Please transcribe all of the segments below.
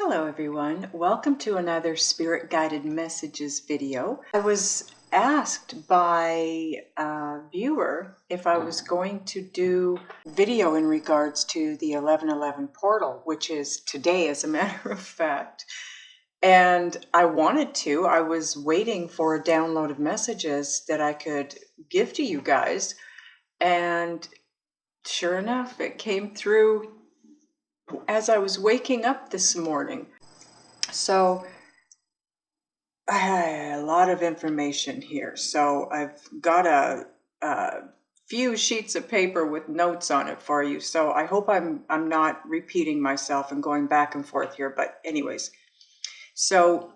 Hello everyone, welcome to another Spirit Guided Messages video. I was asked by a viewer if I was going to do video in regards to the 1111 portal, which is today as a matter of fact. And I wanted to. I was waiting for a download of messages that I could give to you guys. And sure enough, it came through as I was waking up this morning. So I had a lot of information here. So I've got a few sheets of paper with notes on it for you. So I hope I'm not repeating myself and going back and forth here. But anyways, so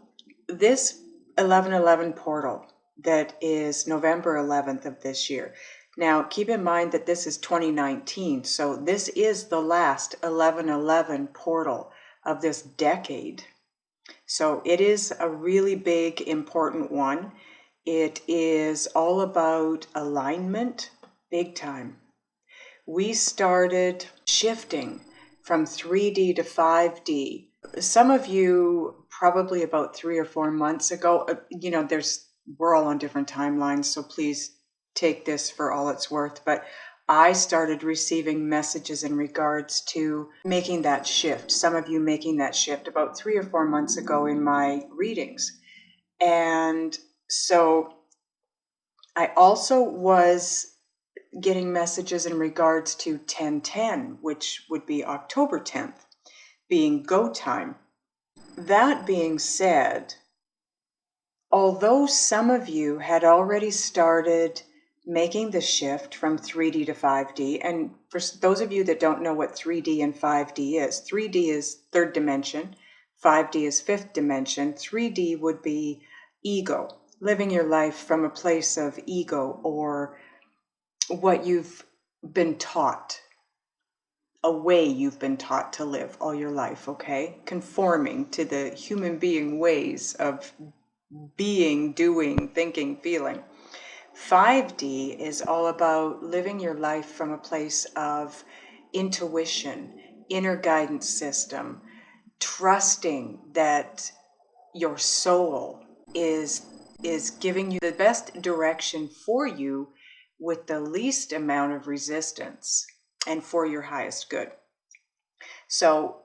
this 1111 portal that is November 11th of this year. Now, keep in mind that this is 2019, so this is the last 1111 portal of this decade. So it is a really big, important one. It is all about alignment, big time. We started shifting from 3D to 5D. Some of you probably about 3 or 4 months ago, we're all on different timelines, so please take this for all it's worth, but I started receiving messages in regards to making that shift. Some of you making that shift about 3 or 4 months ago in my readings. And so I also was getting messages in regards to 1010, which would be October 10th, being go time. That being said, although some of you had already started making the shift from 3D to 5D, and for those of you that don't know what 3D and 5D is, 3D is third dimension, 5D is fifth dimension. 3D would be ego, living your life from a place of ego or what you've been taught, a way you've been taught to live all your life, okay? Conforming to the human being ways of being, doing, thinking, feeling. 5D is all about living your life from a place of intuition, inner guidance system, trusting that your soul is giving you the best direction for you with the least amount of resistance and for your highest good. So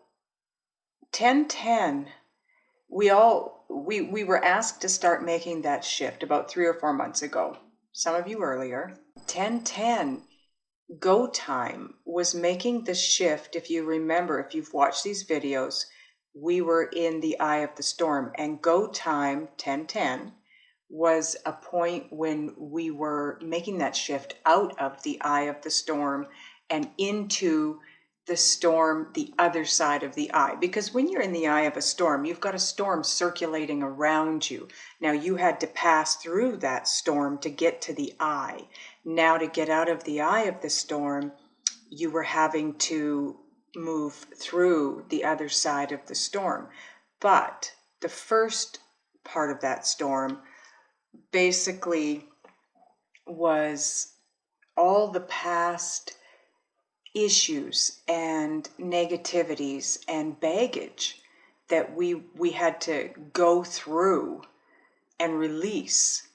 1010, we were asked to start making that shift about 3 or 4 months ago. Some of you earlier. 1010 go time was making the shift. If you remember, if you've watched these videos, we were in the eye of the storm, and go time 1010 was a point when we were making that shift out of the eye of the storm and into the storm, the other side of the eye. Because when you're in the eye of a storm, you've got a storm circulating around you. Now you had to pass through that storm to get to the eye. Now to get out of the eye of the storm, you were having to move through the other side of the storm. But the first part of that storm basically was all the past issues and negativities and baggage that we had to go through and release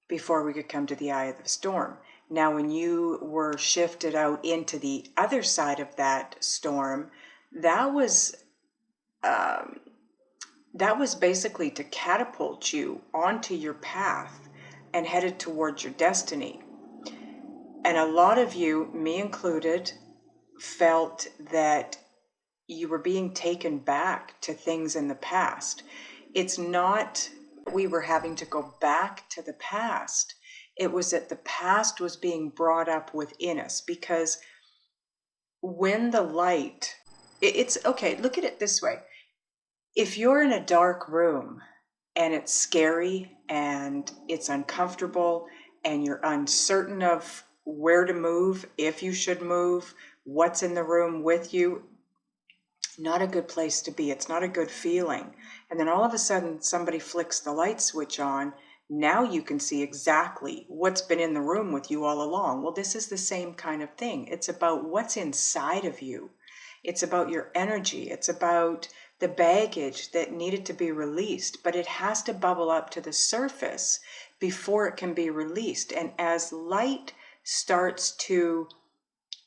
before we could come to the eye of the storm. Now, when you were shifted out into the other side of that storm, that was basically to catapult you onto your path and headed towards your destiny. And a lot of you, me included, felt that you were being taken back to things in the past. It's not we were having to go back to the past. It was that the past was being brought up within us, because when the light, it's okay, look at it this way. If you're in a dark room and it's scary and it's uncomfortable and you're uncertain of where to move, if you should move, what's in the room with you, not a good place to be. It's not a good feeling. And then all of a sudden somebody flicks the light switch on. Now you can see exactly what's been in the room with you all along. Well, this is the same kind of thing. It's about what's inside of you. It's about your energy. It's about the baggage that needed to be released, but it has to bubble up to the surface before it can be released. And as light starts to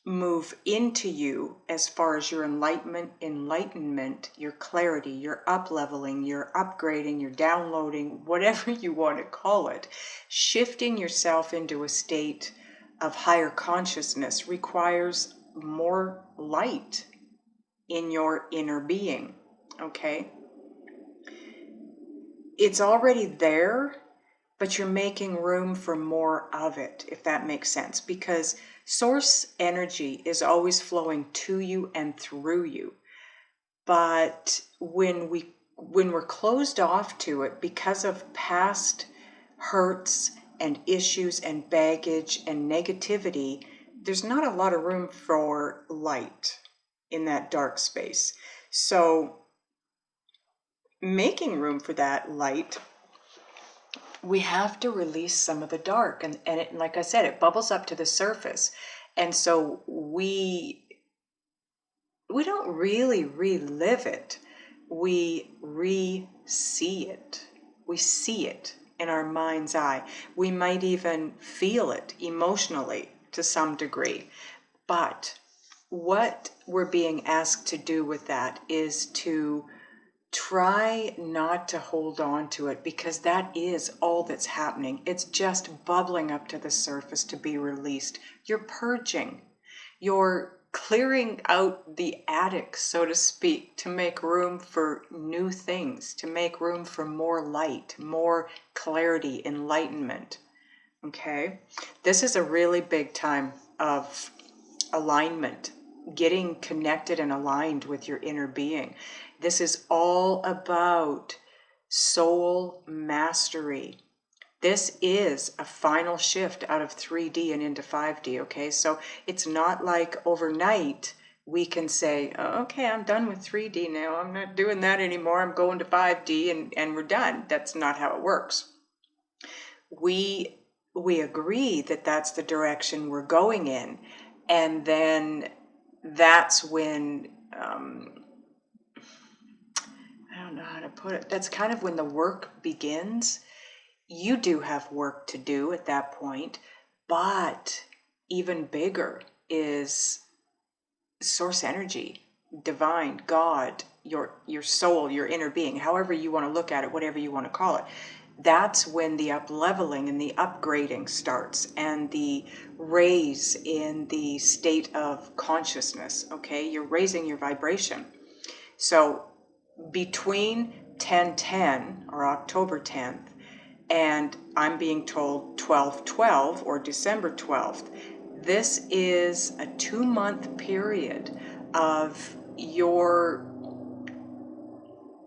move into you, as far as your enlightenment, your clarity, your up-leveling, your upgrading, your downloading, whatever you want to call it, shifting yourself into a state of higher consciousness requires more light in your inner being. Okay? It's already there, but you're making room for more of it, if that makes sense, because source energy is always flowing to you and through you. But when we're closed off to it because of past hurts and issues and baggage and negativity, there's not a lot of room for light in that dark space. So making room for that light, we have to release some of the dark, and it, like I said, it bubbles up to the surface. And so we don't really relive it. We re-see it. We see it in our mind's eye. We might even feel it emotionally to some degree. But what we're being asked to do with that is to try not to hold on to it, because that is all that's happening. It's just bubbling up to the surface to be released. You're purging. You're clearing out the attic, so to speak, to make room for new things, to make room for more light, more clarity, enlightenment. Okay? This is a really big time of alignment, getting connected and aligned with your inner being. This is all about soul mastery. This is a final shift out of 3D and into 5D, okay? So it's not like overnight we can say, oh, okay, I'm done with 3D now. I'm not doing that anymore. I'm going to 5D and we're done. That's not how it works. We agree that that's the direction we're going in. And then that's when, I don't know how to put it. That's kind of when the work begins. You do have work to do at that point, but even bigger is source energy, divine, God, your soul, your inner being, however you want to look at it, whatever you want to call it. That's when the up-leveling and the upgrading starts, and the raise in the state of consciousness, okay? You're raising your vibration. So between 10/10 or October 10th and I'm being told 12/12 or December 12th, this is a 2-month period of your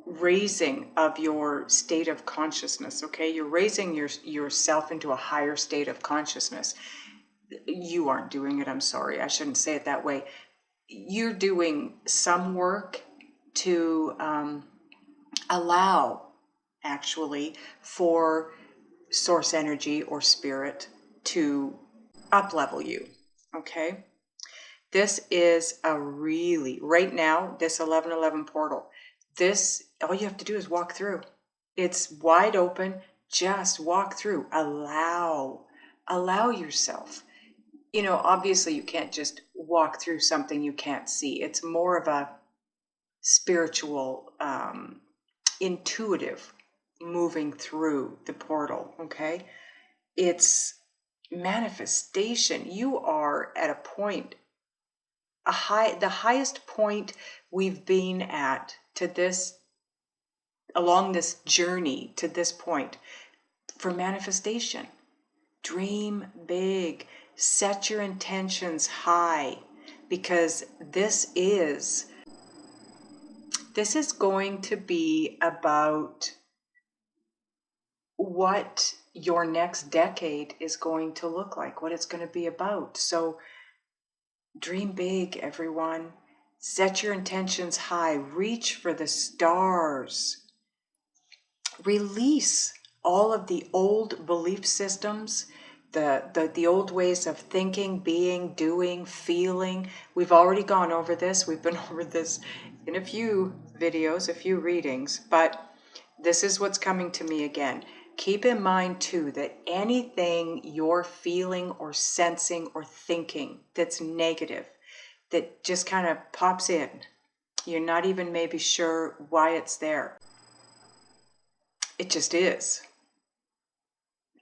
raising of your state of consciousness, okay? You're raising yourself into a higher state of consciousness. You aren't doing it, I'm sorry, I shouldn't say it that way. You're doing some work to allow, actually, for source energy or spirit to up-level you, okay? This is a really, right now, this 11/11 portal, this, all you have to do is walk through. It's wide open. Just walk through. Allow yourself. You know, obviously you can't just walk through something you can't see. It's more of a spiritual, intuitive moving through the portal, okay? It's manifestation. You are at a point, the highest point we've been at to this, along this journey to this point for manifestation. Dream big, set your intentions high, because this is going to be about what your next decade is going to look like, what it's going to be about. So dream big, everyone. Set your intentions high. Reach for the stars. Release all of the old belief systems, the old ways of thinking, being, doing, feeling. We've already gone over this. We've been over this in a few videos, a few readings, but this is what's coming to me again. Keep in mind too that anything you're feeling or sensing or thinking that's negative, that just kind of pops in, you're not even maybe sure why it's there. It just is.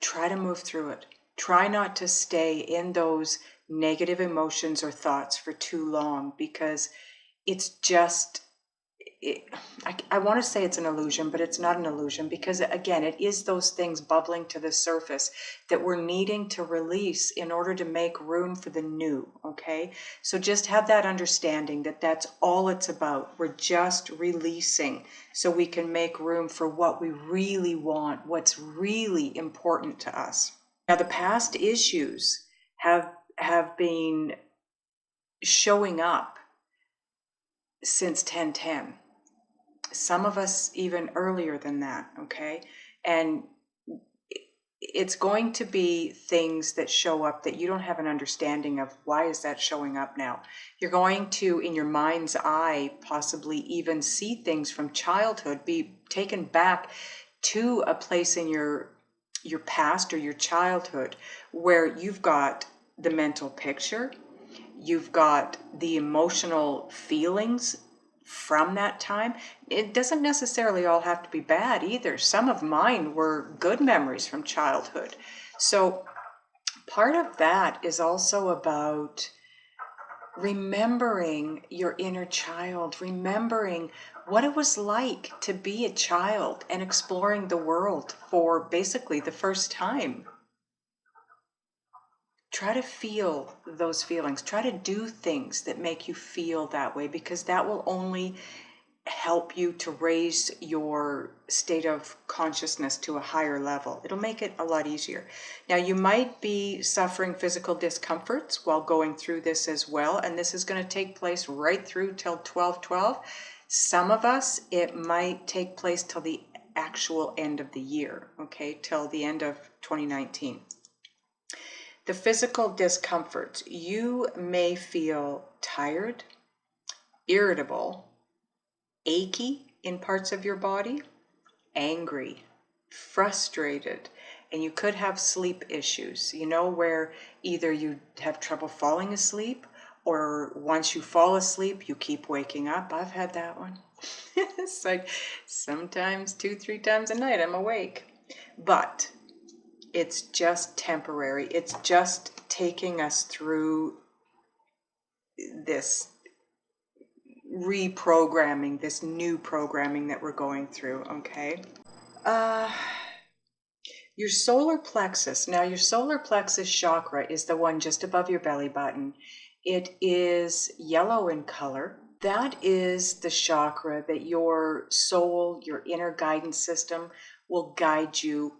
Try to move through it. Try not to stay in those negative emotions or thoughts for too long, because it's just, I want to say it's an illusion, but it's not an illusion, because again, it is those things bubbling to the surface that we're needing to release in order to make room for the new. Okay, so just have that understanding that that's all it's about. We're just releasing so we can make room for what we really want, what's really important to us. Now, the past issues have been showing up since 1010. Some of us even earlier than that, okay? And it's going to be things that show up that you don't have an understanding of. Why is that showing up now? You're going to, in your mind's eye, possibly even see things from childhood, be taken back to a place in your past or your childhood where you've got the mental picture, you've got the emotional feelings from that time. It doesn't necessarily all have to be bad either. Some of mine were good memories from childhood. So part of that is also about remembering your inner child, remembering what it was like to be a child and exploring the world for basically the first time. Try to feel those feelings. Try to do things that make you feel that way, because that will only help you to raise your state of consciousness to a higher level. It'll make it a lot easier. Now, you might be suffering physical discomforts while going through this as well, and this is going to take place right through till 12/12. Some of us, it might take place till the actual end of the year, okay, till the end of 2019. The physical discomforts, you may feel tired, irritable, achy in parts of your body, angry, frustrated, and you could have sleep issues, where either you have trouble falling asleep, or once you fall asleep, you keep waking up. I've had that one. It's like sometimes 2-3 times a night I'm awake. But it's just temporary. It's just taking us through this reprogramming, this new programming that we're going through, okay? Your solar plexus. Now, your solar plexus chakra is the one just above your belly button. It is yellow in color. That is the chakra that your soul, your inner guidance system, will guide you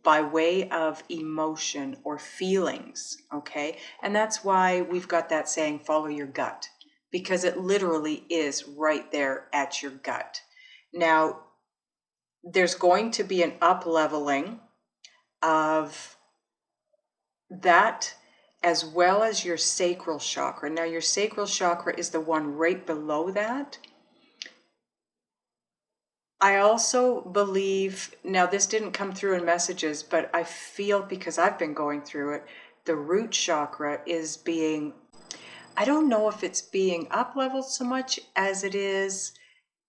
by way of emotion or feelings, okay? And that's why we've got that saying, follow your gut, because it literally is right there at your gut. Now, there's going to be an up-leveling of that, as well as your sacral chakra. Now, your sacral chakra is the one right below that. I also believe, now this didn't come through in messages, but I feel, because I've been going through it, the root chakra is being, I don't know if it's being up-leveled so much as it is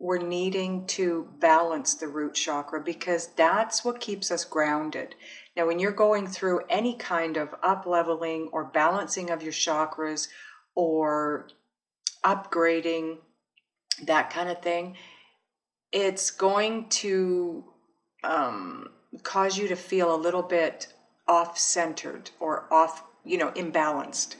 we're needing to balance the root chakra, because that's what keeps us grounded. Now, when you're going through any kind of up-leveling or balancing of your chakras or upgrading, that kind of thing, it's going to cause you to feel a little bit off-centered or off, imbalanced.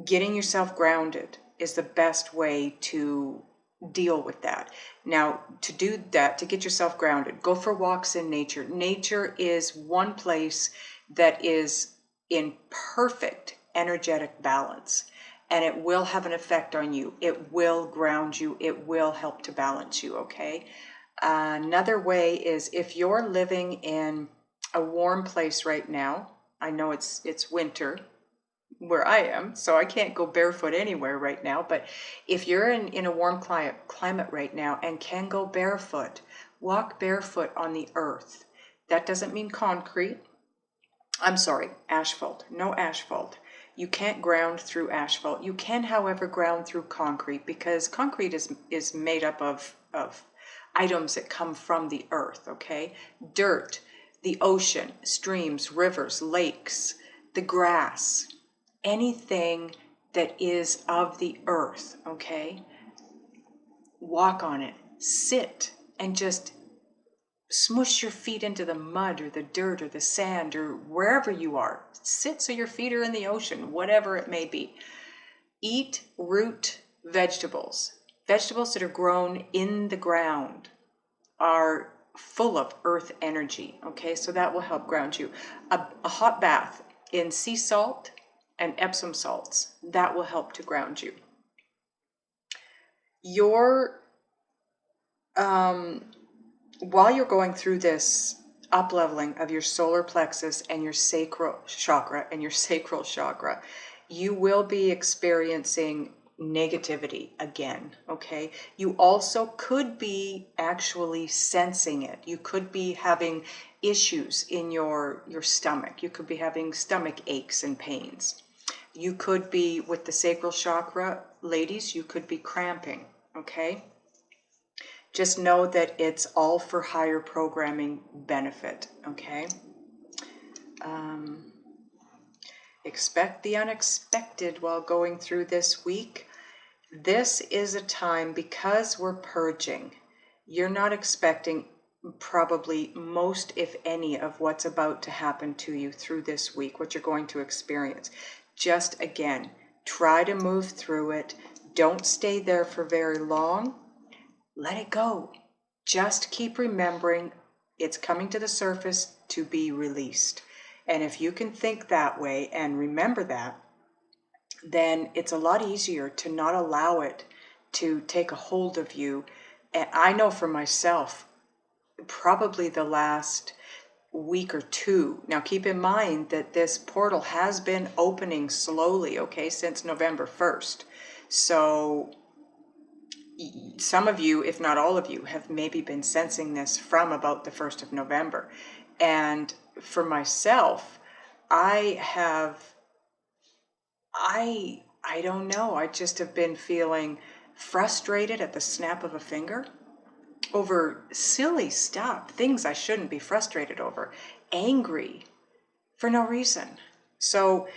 Getting yourself grounded is the best way to deal with that. Now, to do that, to get yourself grounded, go for walks in nature. Nature is one place that is in perfect energetic balance, and it will have an effect on you. It will ground you. It will help to balance you, okay? Another way is, if you're living in a warm place right now, I know it's winter, where I am, so I can't go barefoot anywhere right now. But if you're in a warm climate right now and can go barefoot, walk barefoot on the earth. That doesn't mean concrete. I'm sorry, asphalt. No asphalt. You can't ground through asphalt. You can, however, ground through concrete, because concrete is made up of items that come from the earth, okay? Dirt, the ocean, streams, rivers, lakes, the grass, anything that is of the earth, okay? Walk on it, sit, and just smush your feet into the mud or the dirt or the sand or wherever you are. Sit so your feet are in the ocean, whatever it may be. Eat root vegetables. Vegetables that are grown in the ground are full of earth energy, okay? So that will help ground you. A hot bath in sea salt and Epsom salts, that will help to ground you. While you're going through this up-leveling of your solar plexus and your sacral chakra you will be experiencing negativity again, okay? You also could be actually sensing it. You could be having issues in your stomach. You could be having stomach aches and pains. You could be, with the sacral chakra, ladies, you could be cramping, okay? Just know that it's all for higher programming benefit, okay? Expect the unexpected while going through this week. This is a time, because we're purging, you're not expecting probably most, if any, of what's about to happen to you through this week, what you're going to experience. Just, again, try to move through it. Don't stay there for very long. Let it go. Just keep remembering it's coming to the surface to be released. And if you can think that way and remember that, then it's a lot easier to not allow it to take a hold of you. And I know for myself, probably the last week or two. Now keep in mind that this portal has been opening slowly, okay, since November 1st. So some of you, if not all of you, have maybe been sensing this from about the 1st of November. And for myself, I don't know, I just have been feeling frustrated at the snap of a finger over silly stuff, things I shouldn't be frustrated over, angry for no reason. So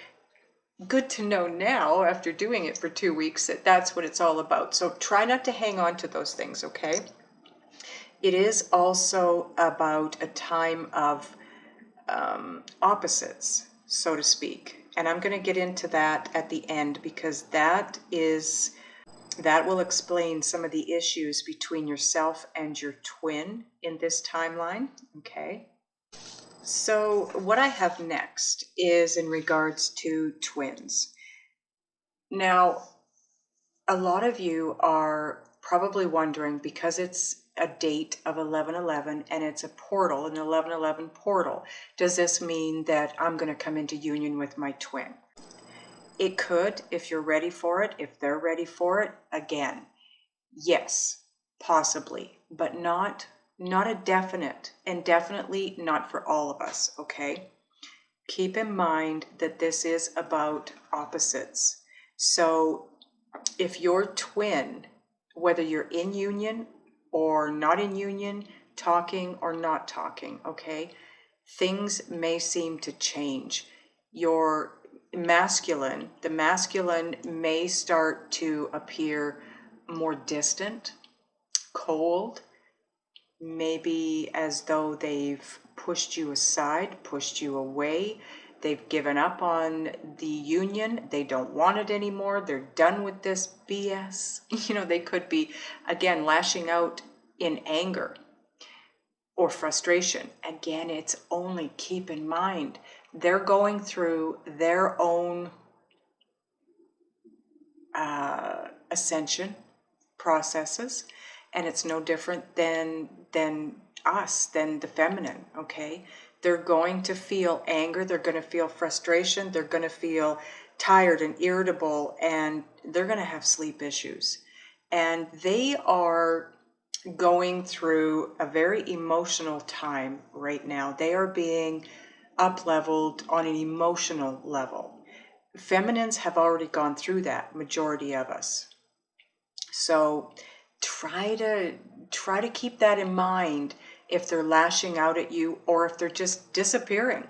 good to know now, after doing it for 2 weeks, that that's what it's all about. So try not to hang on to those things, okay? It is also about a time of opposites, so to speak. And I'm going to get into that at the end, because that will explain some of the issues between yourself and your twin in this timeline, okay? So what I have next is in regards to twins. Now, a lot of you are probably wondering, because it's a date of 11/11 and it's a portal, an 11/11 portal, does this mean that I'm going to come into union with my twin? It could, if you're ready for it, if they're ready for it. Again, yes, possibly, but not a definite, and definitely not for all of us, okay? Keep in mind that this is about opposites. So if your twin, whether you're in union or not in union, talking or not talking, okay, things may seem to change. Your masculine, the masculine may start to appear more distant, cold, maybe as though they've pushed you aside, pushed you away. They've given up on the union. They don't want it anymore. They're done with this BS. You know, they could be, again, lashing out in anger or frustration. Again, it's only, keep in mind, they're going through their own ascension processes, and it's no different than us, than the feminine, okay? They're going to feel anger, they're going to feel frustration, they're going to feel tired and irritable, and they're going to have sleep issues. And they are going through a very emotional time right now. They are being up-leveled on an emotional level. Feminines have already gone through that, majority of us. So try to keep that in mind if they're lashing out at you or if they're just disappearing.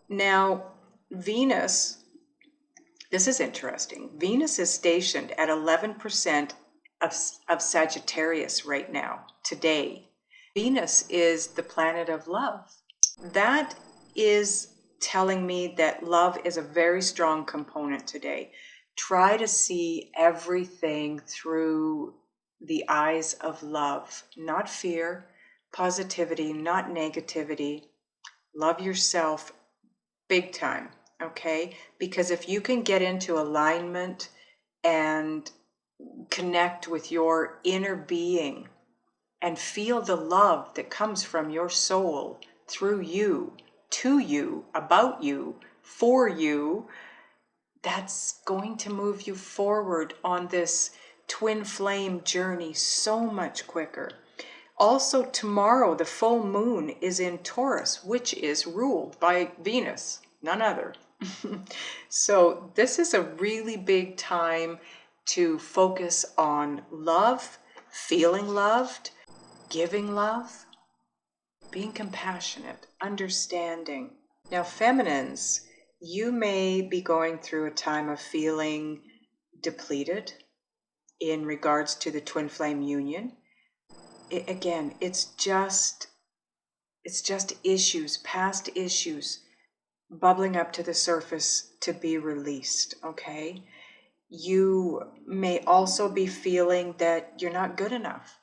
Now, Venus, this is interesting. Venus is stationed at 11% of Sagittarius right now, today. Venus is the planet of love. That is telling me that love is a very strong component today. Try to see everything through the eyes of love, not fear, positivity, not negativity. Love yourself big time, okay? Because if you can get into alignment and connect with your inner being and feel the love that comes from your soul through you, to you, about you, for you, that's going to move you forward on this twin flame journey so much quicker. Also, tomorrow, the full moon is in Taurus, which is ruled by Venus, none other. So this is a really big time to focus on love, feeling loved, giving love, being compassionate, understanding. Now, feminines, you may be going through a time of feeling depleted in regards to the twin flame union. Again, it's just issues, past issues bubbling up to the surface to be released, okay? You may also be feeling that you're not good enough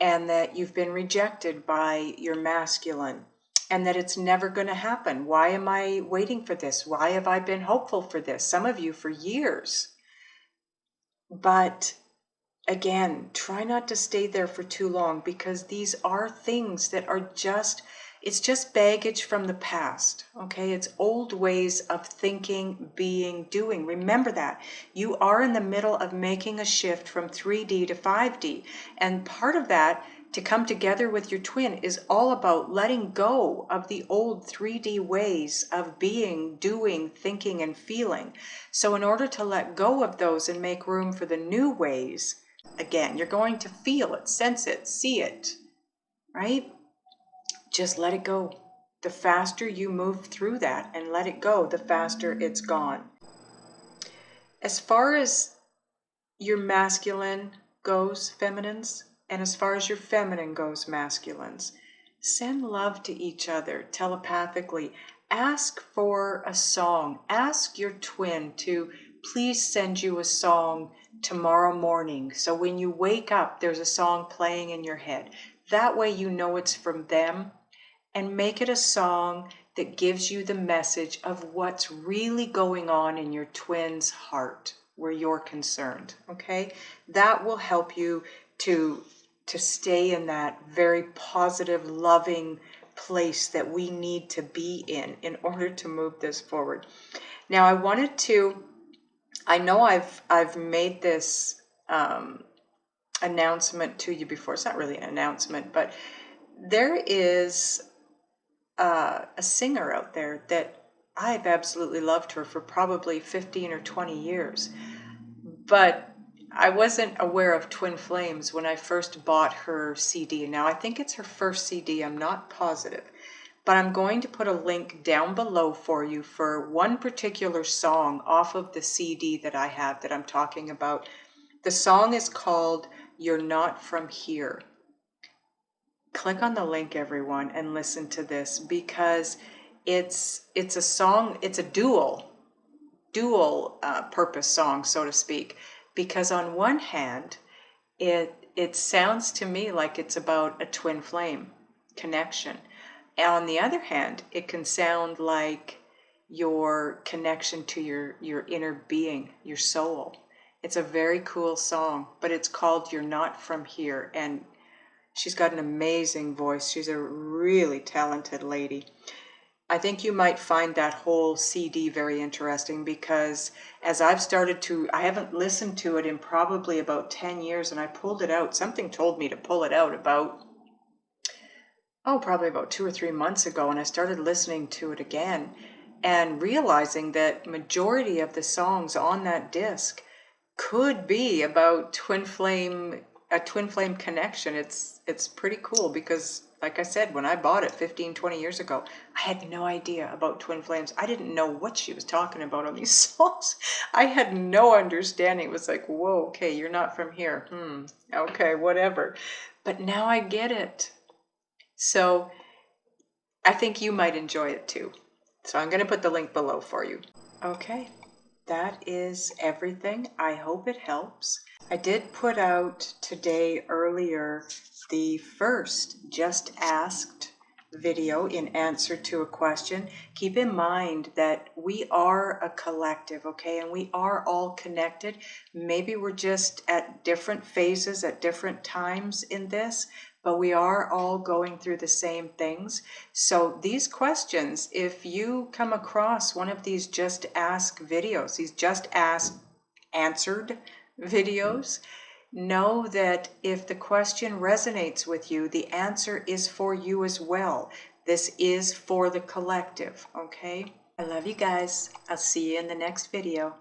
and that you've been rejected by your masculine and that it's never going to happen. Why am I waiting for this? Why have I been hopeful for this? Some of you for years. But again, try not to stay there for too long, because these are things that are it's just baggage from the past, okay? It's old ways of thinking, being, doing. Remember that. You are in the middle of making a shift from 3D to 5D. And part of that, to come together with your twin, is all about letting go of the old 3D ways of being, doing, thinking, and feeling. So in order to let go of those and make room for the new ways, again, you're going to feel it, sense it, see it, right? Just let it go. The faster you move through that and let it go, the faster it's gone. As far as your masculine goes, feminines, and as far as your feminine goes, masculines, send love to each other telepathically. Ask for a song. Ask your twin to please send you a song tomorrow morning. So when you wake up, there's a song playing in your head. That way you know it's from them. And make it a song that gives you the message of what's really going on in your twin's heart, where you're concerned, okay? That will help you to stay in that very positive, loving place that we need to be in order to move this forward. Now, I know I've made this announcement to you before. It's not really an announcement, but there is a singer out there that I've absolutely loved her for probably 15 or 20 years. But I wasn't aware of Twin Flames when I first bought her CD. Now, I think it's her first CD. I'm not positive. But I'm going to put a link down below for you for one particular song off of the CD that I have that I'm talking about. The song is called You're Not From Here. Click on the link, everyone, and listen to this, because it's a song, it's a dual purpose song, so to speak, because on one hand, it sounds to me like it's about a twin flame connection. And on the other hand, it can sound like your connection to your inner being, your soul. It's a very cool song, but it's called You're Not From Here, and she's got an amazing voice. She's a really talented lady. I think you might find that whole CD very interesting, because as I've started to, I haven't listened to it in probably about 10 years, and I pulled it out. Something told me to pull it out about, probably about 2 or 3 months ago, and I started listening to it again and realizing that majority of the songs on that disc could be about a twin flame connection. It's pretty cool, because like I said, when I bought it 15, 20 years ago, I had no idea about twin flames. I didn't know what she was talking about on these songs. I had no understanding. It was like, whoa, okay, you're not from here. Okay, whatever. But now I get it. So I think you might enjoy it too. So I'm going to put the link below for you. Okay, that is everything. I hope it helps. I did put out today earlier the first Just Asked video in answer to a question. Keep in mind that we are a collective, okay, and we are all connected. Maybe we're just at different phases at different times in this, but we are all going through the same things. So these questions, if you come across one of these Just Ask videos, these Just Ask Answered videos, know that if the question resonates with you, the answer is for you as well. This is for the collective, okay? I love you guys. I'll see you in the next video.